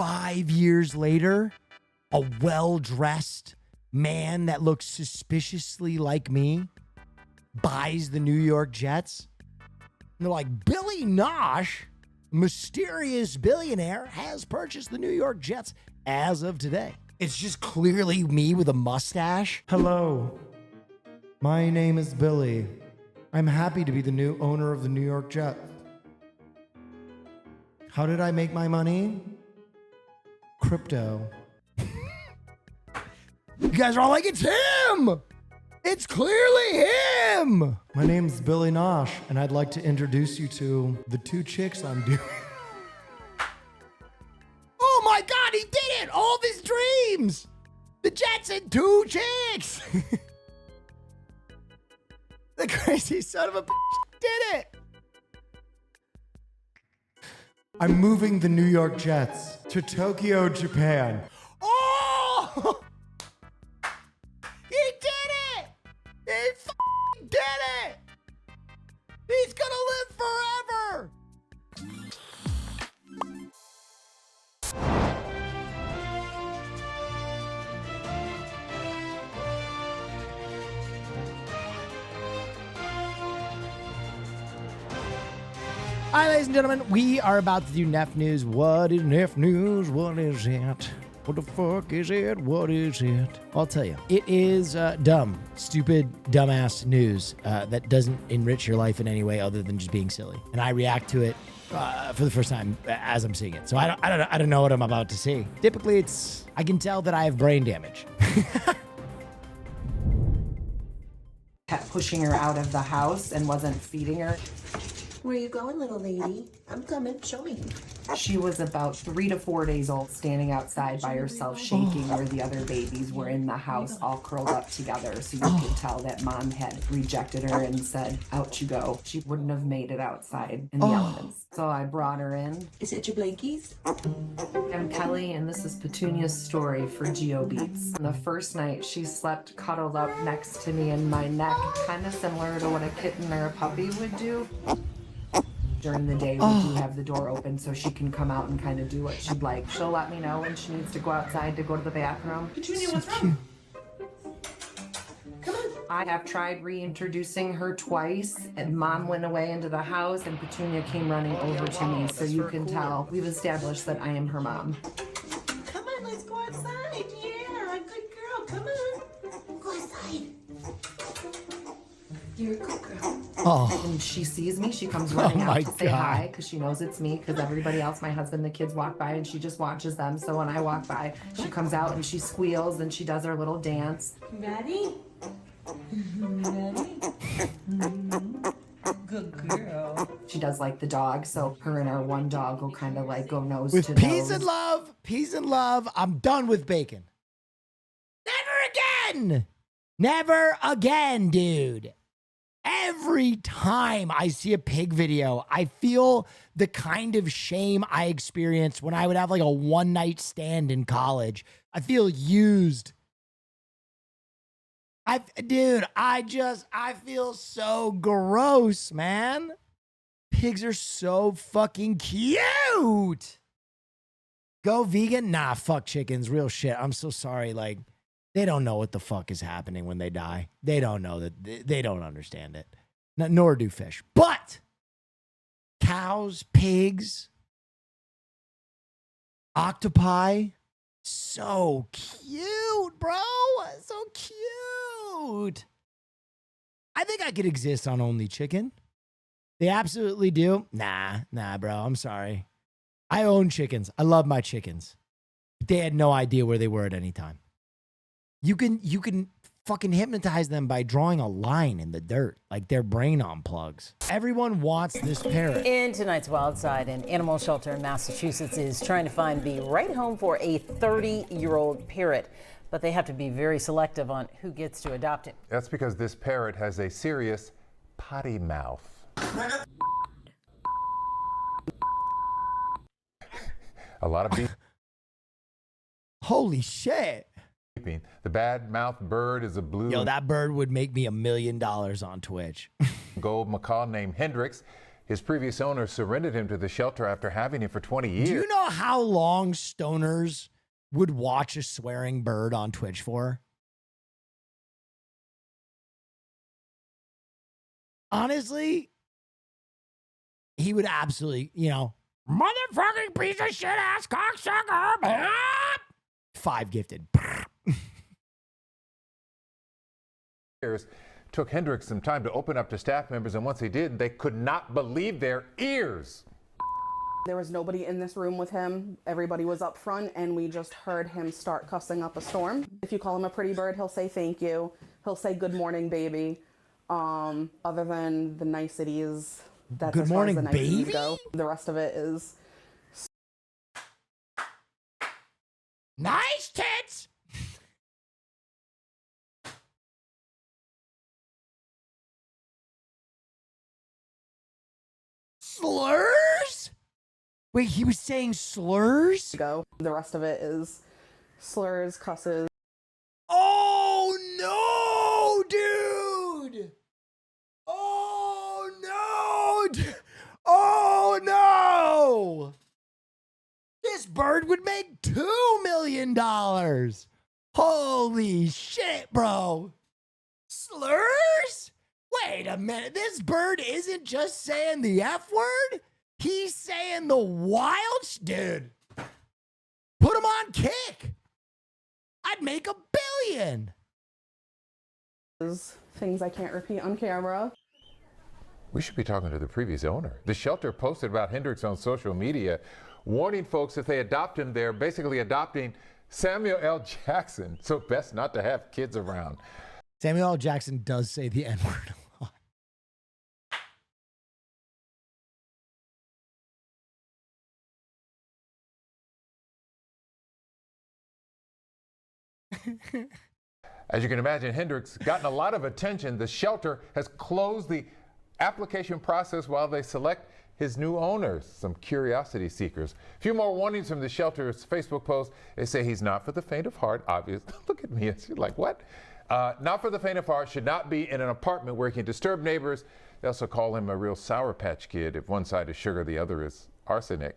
5 years later, a well-dressed man that looks suspiciously like me buys the New York Jets. And they're like, Billy Nosh, mysterious billionaire, has purchased the New York Jets as of today. It's just clearly me with a mustache. Hello, my name is Billy. I'm happy to be the new owner of the New York Jets. How did I make my money? Crypto. You guys are all like, it's him! It's clearly him! My name's Billy Nosh, and I'd like to introduce you to the two chicks I'm doing. Oh my God, he did it! All of his dreams! The Jets and two chicks! The crazy son of a bitch did it! I'm moving the New York Jets to Tokyo, Japan. Oh! He did it! He f***ing did it! He's gonna live forever! All right, ladies and gentlemen, we are about to do Neff News. What is Neff News? What is it? What the fuck is it? What is it? I'll tell you. It is dumb, stupid, dumbass news that doesn't enrich your life in any way other than just being silly. And I react to it for the first time as I'm seeing it. So I don't know what I'm about to see. Typically, I can tell that I have brain damage. Kept pushing her out of the house and wasn't feeding her. Where you going, little lady? I'm coming. Show me. She was about 3 to 4 days old, standing outside by herself, shaking, where the other babies were in the house, all curled up together. So you could tell that mom had rejected her and said, out you go. She wouldn't have made it outside in the elements. So I brought her in. Is it your blankies? I'm Kelly, and this is Petunia's story for GeoBeats. The first night, she slept cuddled up next to me in my neck, kind of similar to what a kitten or a puppy would do. During the day, we do have the door open so she can come out and kind of do what she'd like. She'll let me know when she needs to go outside to go to the bathroom. Petunia, what's wrong? Come on. I have tried reintroducing her twice, and Mom went away into the house, and Petunia came running over to me, so you can tell we've established that I am her mom. Come on, let's go outside. Yeah, a good girl. Come on. Go outside. You're a good girl. Oh, And she sees me, she comes running my out to say God. hi because she knows it's me, because everybody else, my husband, the kids walk by and she just watches them. So when I walk by, she comes out and she squeals and she does her little dance. Ready? Ready? Good girl. She does like the dog, so her and our one dog will kind of like go nose with to peace nose. and love, peace and love, I'm done with bacon. Never again! Never again, dude. Every time I see a pig video, I feel the kind of shame I experienced when I would have like a one-night stand in college. I feel used. I feel so gross, man. Pigs are so fucking cute. Go vegan? Nah, fuck chickens. Real shit. I'm so sorry. Like, they don't know what the fuck is happening when they die. They don't know that. They don't understand it. Nor do fish. But cows, pigs, octopi, so cute, bro. So cute. I think I could exist on only chicken. They absolutely do. Nah, bro. I'm sorry. I own chickens. I love my chickens. But they had no idea where they were at any time. You can fucking hypnotize them by drawing a line in the dirt, like their brain unplugs. Everyone wants this parrot. In tonight's Wild Side, an animal shelter in Massachusetts is trying to find the right home for a 30-year-old parrot, but they have to be very selective on who gets to adopt it. That's because this parrot has a serious potty mouth. A lot of beeping. Holy shit. The bad-mouthed bird is a blue Yo, that bird would make me $1 million on Twitch. gold macaw named Hendrix. His previous owner surrendered him to the shelter after having him for 20 years. Do you know how long stoners would watch a swearing bird on Twitch for? Honestly, he would absolutely, motherfucking piece of shit ass cocksucker. 5 gifted. Took Hendricks some time to open up to staff members, and once he did, they could not believe their ears. There was nobody in this room with him. Everybody was up front, and we just heard him start cussing up a storm. If you call him a pretty bird, he'll say thank you. He'll say good morning, baby. Other than the niceties, that's Good as far morning, as the niceties baby? go. The rest of it is Nice tits. Slurs? Wait, he was saying slurs? go. The rest of it is slurs, cusses. Oh no, dude! Oh no! Oh no! This bird would make $2 million. Holy shit, bro. Slurs? Wait a minute. This bird isn't just saying the F word. He's saying the wild dude. Put him on kick. I'd make $1 billion. Things I can't repeat on camera. We should be talking to the previous owner. The shelter posted about Hendricks on social media, warning folks if they adopt him, they're basically adopting Samuel L. Jackson, so best not to have kids around. Samuel L. Jackson does say the N-word a lot. As you can imagine, Hendricks gotten a lot of attention. The shelter has closed the application process while they select his new owners, some curiosity seekers. A few more warnings from the shelter's Facebook post. They say he's not for the faint of heart, obvious. Look at me, it's like, what? Not for the faint of heart, should not be in an apartment where he can disturb neighbors. They also call him a real Sour Patch Kid if one side is sugar, the other is arsenic.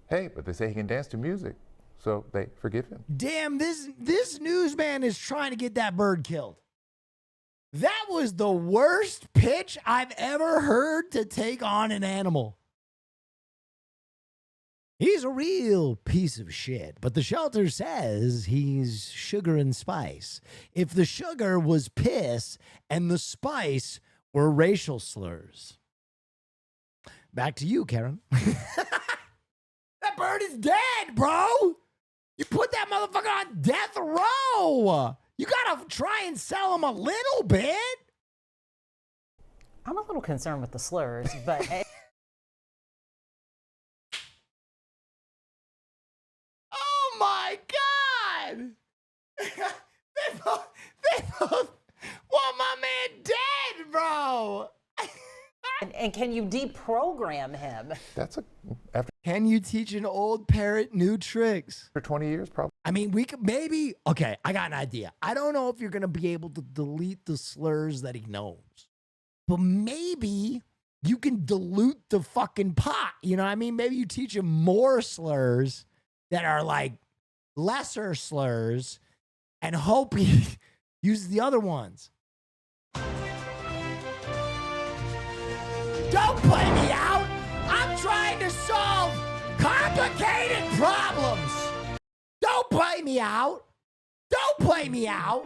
Hey, but they say he can dance to music, so they forgive him. Damn, this newsman is trying to get that bird killed. That was the worst pitch I've ever heard to take on an animal. He's a real piece of shit, but the shelter says he's sugar and spice. If the sugar was piss and the spice were racial slurs. Back to you, Karen. That bird is dead, bro. You put that motherfucker on death row. You gotta try and sell him a little bit. I'm a little concerned with the slurs, but Oh my God! they both want my man dead, bro. and can you deprogram him? That's after Can you teach an old parrot new tricks? 20 years, probably. I mean, we could maybe. Okay, I got an idea. I don't know if you're gonna be able to delete the slurs that he knows, but maybe you can dilute the fucking pot. You know what I mean? Maybe you teach him more slurs that are like lesser slurs and hope he uses the other ones. Don't play me out. I'm trying to solve complicated problems. Don't play me out. Don't play me out.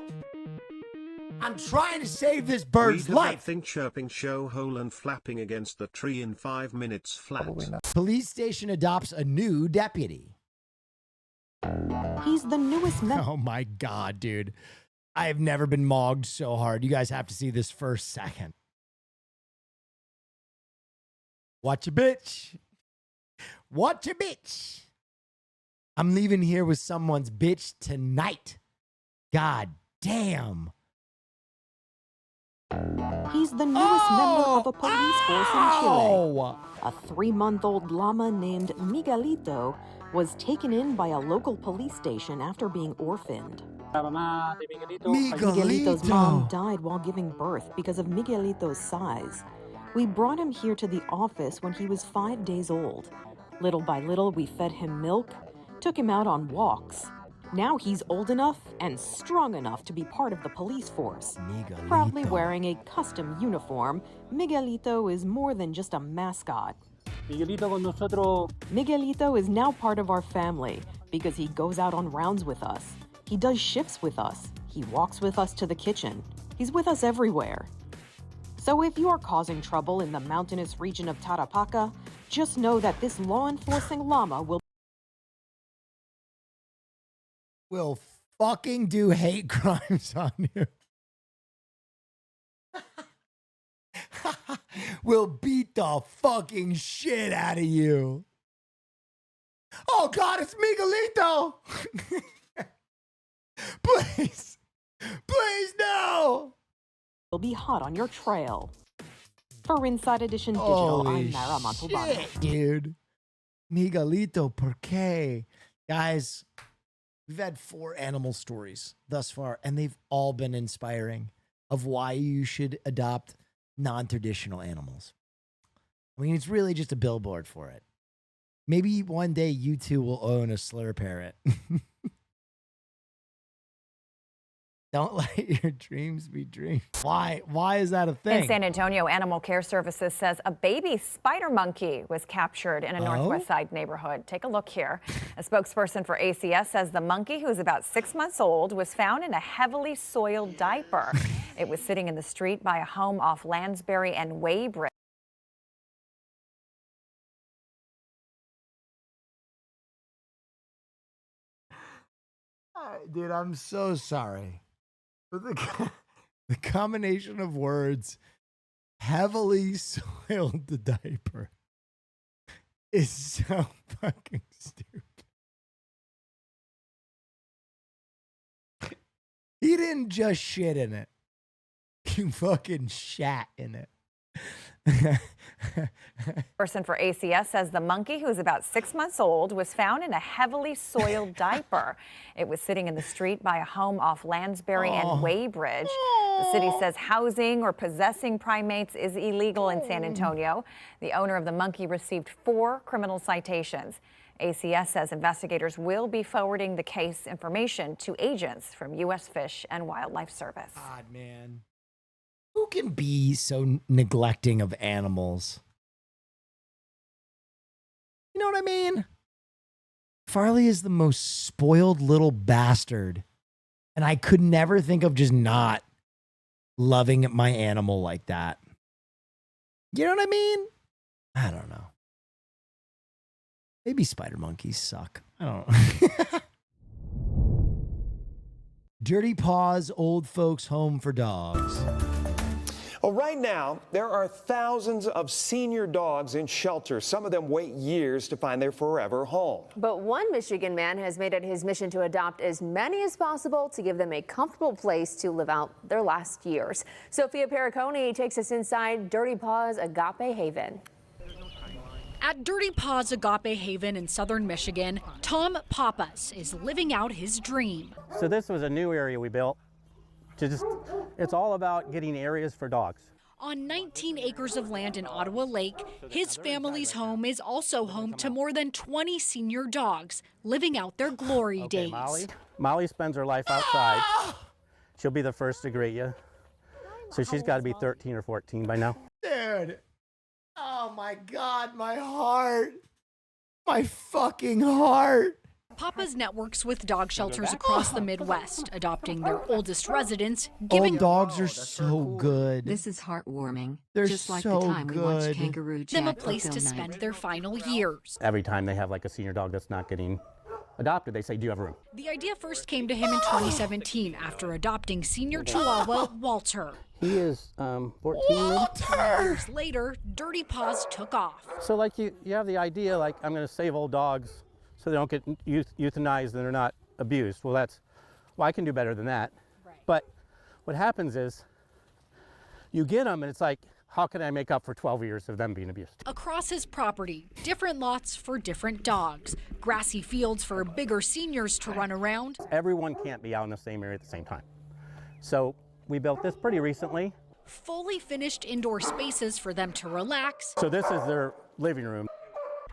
I'm trying to save this bird's Read life. that thing chirping show hole and flapping against the tree in 5 minutes flat. Probably not. Police station adopts a new deputy. He's the newest member. Oh my God, dude. I have never been mogged so hard. You guys have to see this for a second. Watch a bitch. Watch a bitch. I'm leaving here with someone's bitch tonight. God damn. He's the newest member of a police force in Chile. Oh! A 3-month-old llama named Miguelito was taken in by a local police station after being orphaned. Miguelito's mom Miguelito. died while giving birth because of Miguelito's size. We brought him here to the office when he was 5 days old. Little by little, we fed him milk, took him out on walks. Now he's old enough and strong enough to be part of the police force. Miguelito. Proudly wearing a custom uniform, Miguelito is more than just a mascot. Miguelito is now part of our family because he goes out on rounds with us. He does shifts with us. He walks with us to the kitchen. He's with us everywhere. So if you are causing trouble in the mountainous region of Tarapacá, just know that this law-enforcing llama will fucking do hate crimes on you. Will beat the fucking shit out of you. Oh God, it's Miguelito. Please, please no. will be hot on your trail. For Inside Edition Digital, Holy I'm Mara Montalbano. shit, dude. Miguelito, ¿por qué? Guys, we've had 4 animal stories thus far, and they've all been inspiring of why you should adopt non-traditional animals. I mean, it's really just a billboard for it. Maybe one day you two will own a slur parrot. Don't let your dreams be dreams. Why? Why is that a thing? In San Antonio, Animal Care Services says a baby spider monkey was captured in a Northwest Side neighborhood. Take a look here. A spokesperson for ACS says the monkey, who's about 6 months old, was found in a heavily soiled diaper. It was sitting in the street by a home off Lansbury and Weybridge. Dude, I'm so sorry. But the combination of words, heavily soiled the diaper, is so fucking stupid. He didn't just shit in it. He fucking shat in it. Person for ACS says the monkey, who's about 6 months old, was found in a heavily soiled diaper. It was sitting in the street by a home off Lansbury and Weybridge. The city says housing or possessing primates is illegal in San Antonio. The owner of the monkey received 4 criminal citations. ACS says investigators will be forwarding the case information to agents from U.S. Fish and Wildlife Service. God, man. Who can be so neglecting of animals? You know what I mean? Farley is the most spoiled little bastard. And I could never think of just not loving my animal like that. You know what I mean? I don't know. Maybe spider monkeys suck. I don't know. Dirty Paws Old Folks Home for Dogs. Well, right now, there are thousands of senior dogs in shelters. Some of them wait years to find their forever home. But one Michigan man has made it his mission to adopt as many as possible to give them a comfortable place to live out their last years. Sophia Pericone takes us inside Dirty Paws Agape Haven. At Dirty Paws Agape Haven in southern Michigan, Tom Pappas is living out his dream. So this was a new area we built. It's all about getting areas for dogs. On 19 acres of land in Ottawa Lake, his family's home is also home to more than 20 senior dogs living out their glory days. Molly spends her life outside. She'll be the first to greet you. So she's got to be 13 or 14 by now. Dude. Oh my God, my heart. My fucking heart. Pappas networks with dog shelters across the Midwest, adopting their oldest residents, Old dogs are so good. This is heartwarming. They're just like so the time we watched good. Kangaroo Jack them a for place film to night. spend their final years. Every time they have like a senior dog that's not getting adopted, they say, do you have room? The idea first came to him in 2017 after adopting senior Chihuahua Walter. He is 14. Years later, Dirty Paws took off. So like you have the idea like I'm going to save old dogs so they don't get euthanized and they're not abused. Well, I can do better than that. Right. But what happens is you get them and it's like, how can I make up for 12 years of them being abused? Across his property, different lots for different dogs, grassy fields for bigger seniors to run around. Everyone can't be out in the same area at the same time. So we built this pretty recently. fully finished indoor spaces for them to relax. So this is their living room.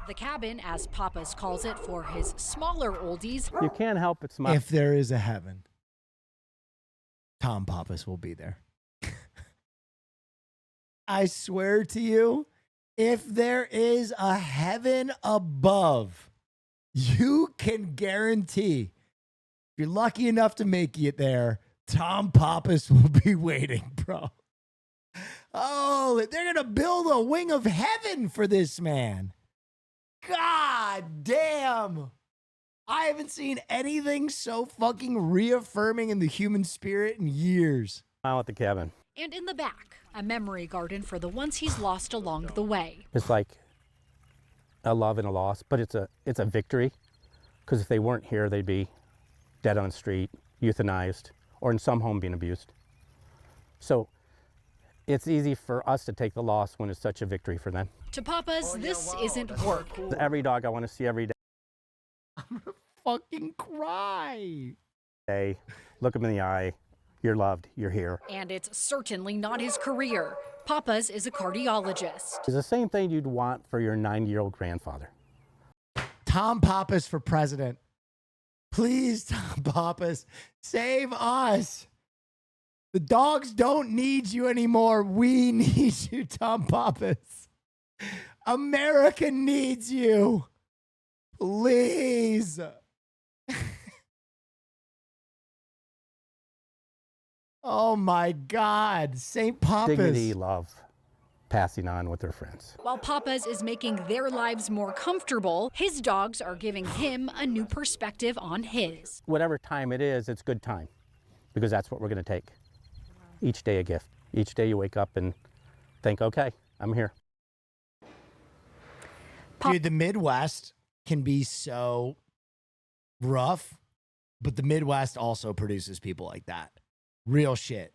The cabin, as Papa's calls it for his smaller oldies. You can't help but smile. If there is a heaven, Tom Pappas will be there. I swear to you, if there is a heaven above, you can guarantee, if you're lucky enough to make it there, Tom Pappas will be waiting, bro. Oh, they're going to build a wing of heaven for this man. God damn. I haven't seen anything so fucking reaffirming in the human spirit in years. Smile at the cabin. And in the back, a memory garden for the ones he's lost along the way. It's like a love and a loss, but it's a victory, because if they weren't here, they'd be dead on the street, euthanized, or in some home being abused. So it's easy for us to take the loss when it's such a victory for them. To Papa's, this isn't work. Every dog I want to see every day. I'm gonna fucking cry. Hey, look them in the eye. You're loved. You're here. And it's certainly not his career. Papa's is a cardiologist. It's the same thing you'd want for your 90-year-old grandfather. Tom Pappas for president. Please, Tom Pappas, save us. The dogs don't need you anymore. We need you, Tom Pappas. America needs you. Please. Oh my God. St. Pappas. Dignity, love, passing on with their friends. While Papa's is making their lives more comfortable, his dogs are giving him a new perspective on his. Whatever time it is, it's good time, because that's what we're going to take. Each day a gift. Each day you wake up and think, okay, I'm here. Dude, the Midwest can be so rough, but the Midwest also produces people like that. Real shit.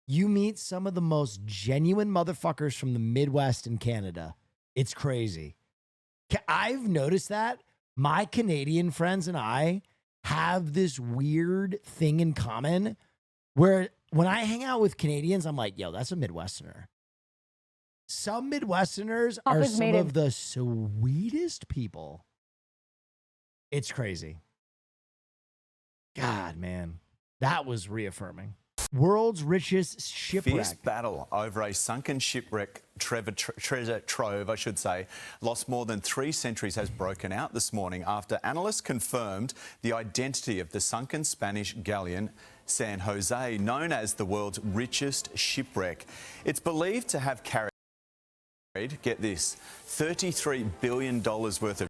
You meet some of the most genuine motherfuckers from the Midwest in Canada. It's crazy. I've noticed that my Canadian friends and I have this weird thing in common where when I hang out with Canadians, I'm like, yo, that's a Midwesterner. Some Midwesterners are some of the sweetest people. It's crazy. God, man. That was reaffirming. World's richest shipwreck. Fierce battle over a sunken shipwreck treasure trove, I should say, lost more than 3 centuries has broken out this morning after analysts confirmed the identity of the sunken Spanish galleon San Jose, known as the world's richest shipwreck. It's believed to have carried, get this, $33 billion worth of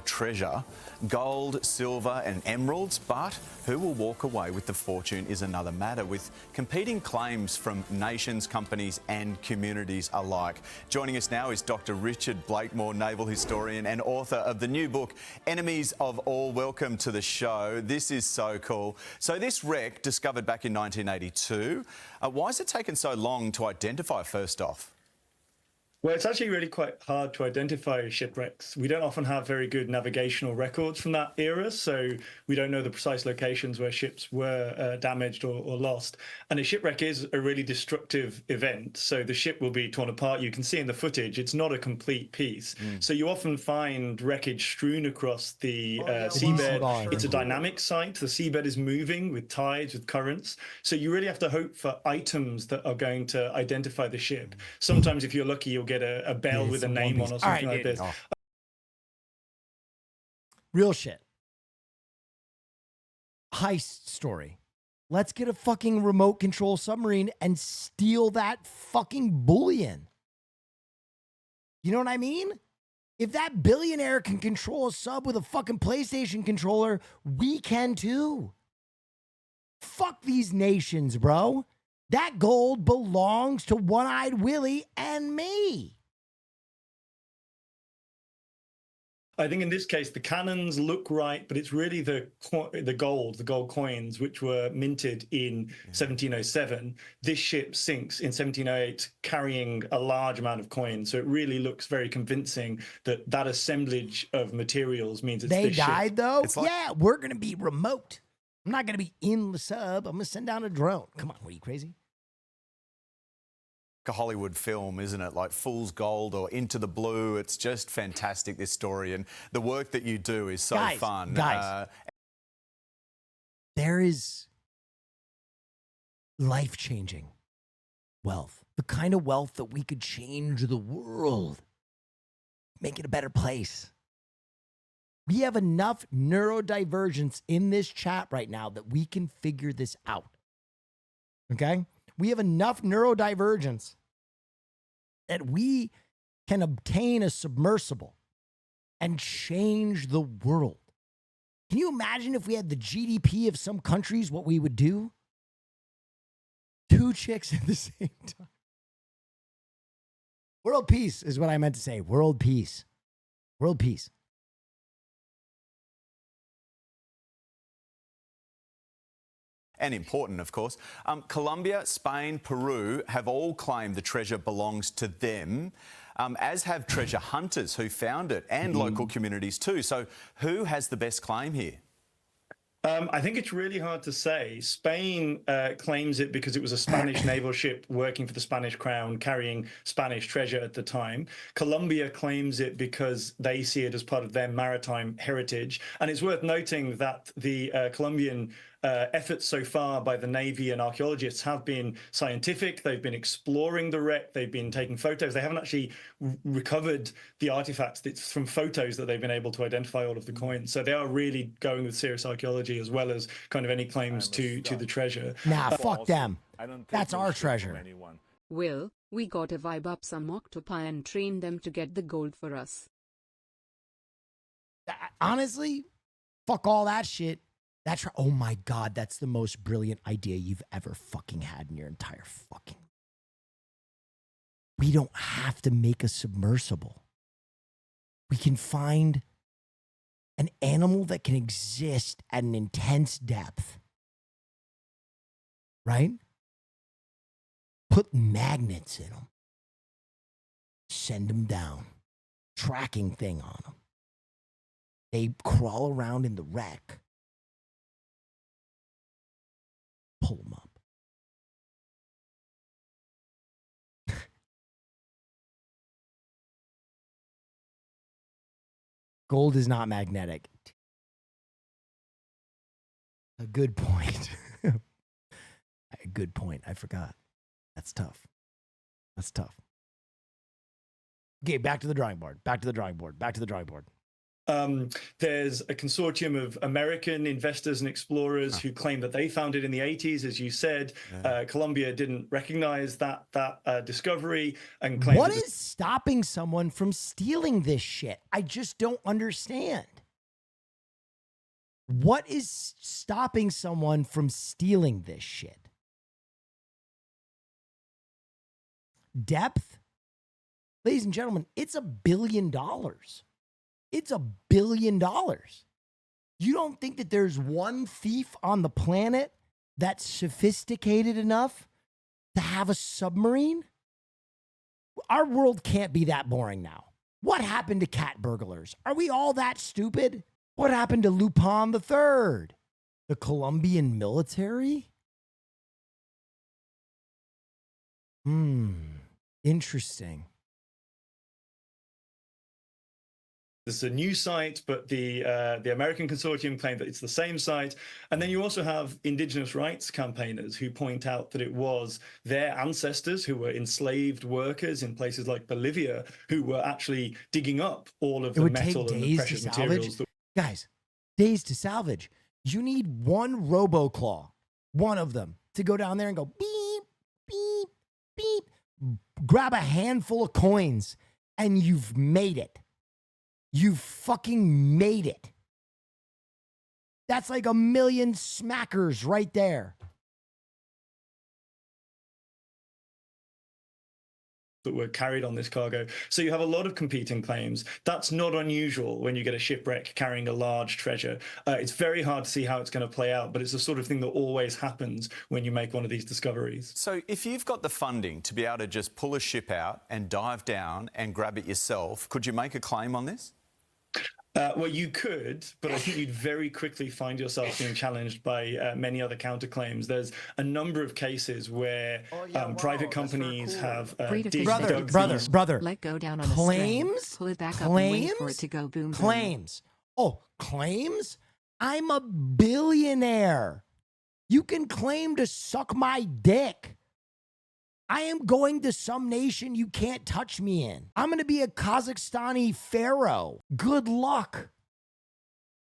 treasure, gold, silver and emeralds, but who will walk away with the fortune is another matter, with competing claims from nations, companies and communities alike. Joining us now is Dr. Richard Blakemore, naval historian and author of the new book, Enemies of All. Welcome to the show. This is so cool. So this wreck, discovered back in 1982, why has it taken so long to identify first off? Well, it's actually really quite hard to identify shipwrecks. We don't often have very good navigational records from that era, so we don't know the precise locations where ships were damaged or lost. And a shipwreck is a really destructive event, so the ship will be torn apart. You can see in the footage, it's not a complete piece. So you often find wreckage strewn across the seabed. It's a dynamic site. The seabed is moving with tides, with currents. So you really have to hope for items that are going to identify the ship. Sometimes, if you're lucky, you'll get a bell with a name on or something like this. Real shit. Heist story. Let's get a fucking remote control submarine and steal that fucking bullion. You know what I mean? If that billionaire can control a sub with a fucking PlayStation controller, we can too. Fuck these nations, bro. That gold belongs to One-Eyed Willie and me. I think in this case, the cannons look right, but it's really the gold coins, which were minted in 1707. This ship sinks in 1708, carrying a large amount of coins. So it really looks very convincing that that assemblage of materials means it's They this ship. died, though? Yeah, we're going to be remote. I'm not going to be in the sub. I'm going to send down a drone. Come on, what are you, crazy? A Hollywood film, isn't it? Like Fool's Gold or Into the Blue. It's just fantastic, this story. And the work that you do is so fun. Guys, there is life-changing wealth. The kind of wealth that we could change the world. Make it a better place. We have enough neurodivergence in this chat right now that we can figure this out. Okay? We have enough neurodivergence that we can obtain a submersible and change the world. Can you imagine if we had the GDP of some countries, what we would do? 2 chicks at the same time. World peace is what I meant to say. World peace. World peace. And important, of course. Colombia, Spain, Peru have all claimed the treasure belongs to them, as have treasure hunters who found it and local communities too. So who has the best claim here? I think it's really hard to say. Spain claims it because it was a Spanish naval ship working for the Spanish crown, carrying Spanish treasure at the time. Colombia claims it because they see it as part of their maritime heritage. And it's worth noting that the Colombian efforts so far by the Navy and archaeologists have been scientific. They've been exploring the wreck. They've been taking photos. They haven't actually recovered the artifacts. It's from photos that they've been able to identify all of the coins. So they are really going with serious archaeology as well as kind of any claims to the treasure. Nah, fuck them. That's our treasure. Will, we gotta vibe up some octopi and train them to get the gold for us. Honestly, fuck all that shit. That's right. Oh my God, that's the most brilliant idea you've ever fucking had in your entire fucking. We don't have to make a submersible. We can find an animal that can exist at an intense depth. Right? Put magnets in them. Send them down. Tracking thing on them. They crawl around in the wreck. Pull them up. Gold is not magnetic. A good point. A good point. I forgot. That's tough. That's tough. Okay, back to the drawing board. Back to the drawing board. Back to the drawing board. There's a consortium of American investors and explorers who claim that they found it in the 80s, as you said. Colombia didn't recognize that discovery and claimed. What is stopping someone from stealing this shit? I just don't understand. What is stopping someone from stealing this shit? Depth? Ladies and gentlemen, it's $1 billion. It's $1 billion. You don't think that there's one thief on the planet that's sophisticated enough to have a submarine? Our world can't be that boring now. What happened to cat burglars? Are we all that stupid? What happened to Lupin III? The Colombian military? Interesting. This is a new site, but the American consortium claim that it's the same site. And then you also have indigenous rights campaigners who point out that it was their ancestors who were enslaved workers in places like Bolivia who were actually digging up all of the metal and the precious materials. Guys, days to salvage. You need one RoboClaw, one of them, to go down there and go beep, beep, beep. Grab a handful of coins and you've made it. You fucking made it. That's like 1 million smackers right there. That were carried on this cargo. So you have a lot of competing claims. That's not unusual when you get a shipwreck carrying a large treasure. It's very hard to see how it's going to play out, but it's the sort of thing that always happens when you make one of these discoveries. So if you've got the funding to be able to just pull a ship out and dive down and grab it yourself, could you make a claim on this? Well, you could, but I think you'd very quickly find yourself being challenged by many other counterclaims. There's a number of cases where private companies have brother, let go down on claims, a string, pull it back up and wait for it to go boom. Claims. Oh, claims? I'm a billionaire. You can claim to suck my dick. I am going to some nation you can't touch me in. I'm going to be a Kazakhstani pharaoh. Good luck.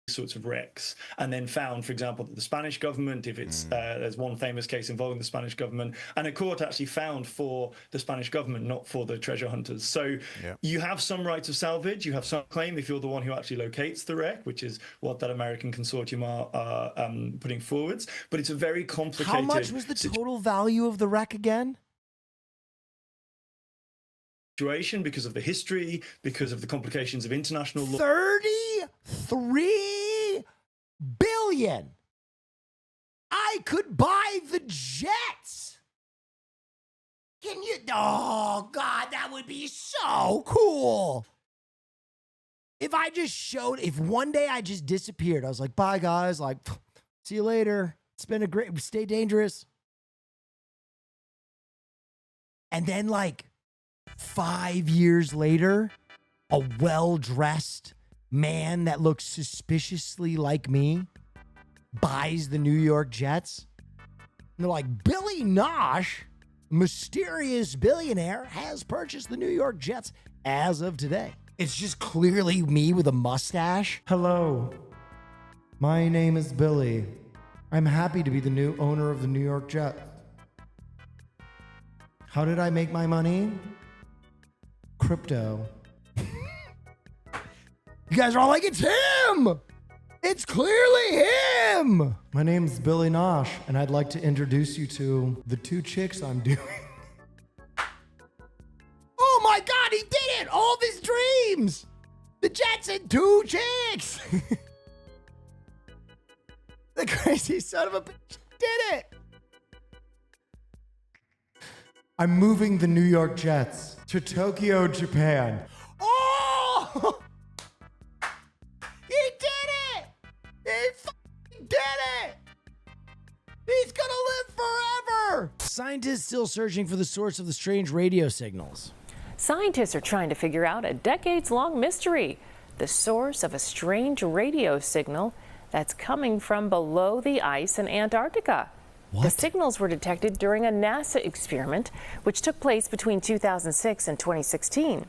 Sorts of wrecks, and then found, for example, that the Spanish government, if it's there's one famous case involving the Spanish government, and a court actually found for the Spanish government, not for the treasure hunters. So you have some rights of salvage, you have some claim if you're the one who actually locates the wreck, which is what that American consortium are putting forwards. But it's a very complicated. How much was the total value of the wreck again? Situation because of the history, because of the complications of international law. 33 billion. I could buy the jets. Can you? Oh God, that would be so cool. If I just showed, if one day I just disappeared, I was like, bye guys, like, see you later. It's been a great, stay dangerous. And then like 5 years later, a well-dressed man that looks suspiciously like me buys the New York Jets. And they're like, Billy Nosh, mysterious billionaire, has purchased the New York Jets as of today. It's just clearly me with a mustache. Hello, my name is Billy. I'm happy to be the new owner of the New York Jets. How did I make my money? Crypto. You guys are all like, it's him! It's clearly him! My name's Billy Nosh, and I'd like to introduce you to the two chicks I'm doing. Oh my God, he did it! All of his dreams! The Jets and two chicks! The crazy son of a bitch did it! I'm moving the New York Jets to Tokyo, Japan. Oh! He did it! He fucking did it! He's gonna live forever! Scientists still searching for the source of the strange radio signals. Scientists are trying to figure out a decades-long mystery, the source of a strange radio signal that's coming from below the ice in Antarctica. What? The signals were detected during a NASA experiment, which took place between 2006 and 2016.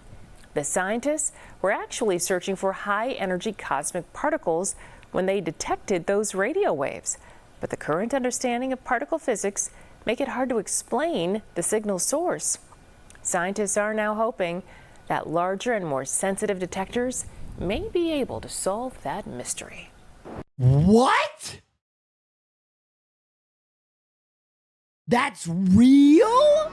The scientists were actually searching for high-energy cosmic particles when they detected those radio waves. But the current understanding of particle physics make it hard to explain the signal source. Scientists are now hoping that larger and more sensitive detectors may be able to solve that mystery. What? That's real?